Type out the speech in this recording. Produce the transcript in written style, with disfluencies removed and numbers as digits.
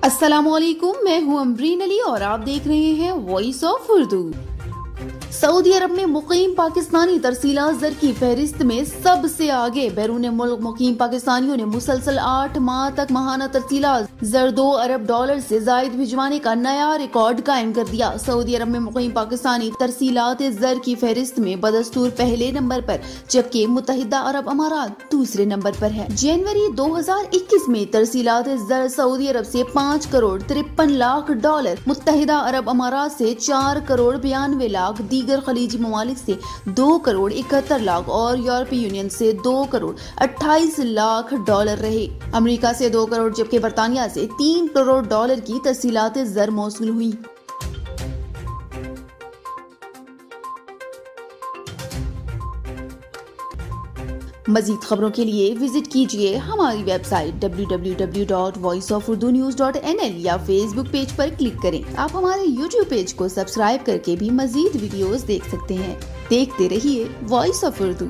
अस्सलामुअलैकुम, मैं हूं अमरीन अली और आप देख रहे हैं वॉइस ऑफ उर्दू। सऊदी अरब में मुकीम पाकिस्तानी तरसीलात ज़र की फहरिस्त में सबसे आगे बैरून मुल्क मुकीम पाकिस्तानियों ने मुसलसल 8 माह तक माहाना तरसीलात ज़र $2 अरब से जायद भिजवाने का नया रिकॉर्ड कायम कर दिया। सऊदी अरब में मुकीम पाकिस्तानी तरसीलात ज़र की फहरिस्त में बदस्तूर पहले नंबर पर, जबकि मुत्तहिदा अरब अमारात दूसरे नंबर पर है। जनवरी 2021 में तरसीलात ज़र सऊदी अरब से $5 करोड़ 53 लाख, मुत्तहिदा अरब अमारात से $4 करोड़ 92 लाख, दीगर खलीजी ममालिक से $2 करोड़ 71 लाख और यूरोपीय यूनियन से $2 करोड़ 28 लाख रहे। अमेरिका से $2 करोड़ जबकि बरतानिया से $3 करोड़ की तरसीलात ज़र मौसूल हुई। मजीद खबरों के लिए विजिट कीजिए हमारी वेबसाइट www.voiceofurdunews.nl या फेसबुक पेज पर क्लिक करें। आप हमारे यूट्यूब पेज को सब्सक्राइब करके भी मजीद वीडियोस देख सकते हैं। देखते रहिए वॉइस ऑफ उर्दू।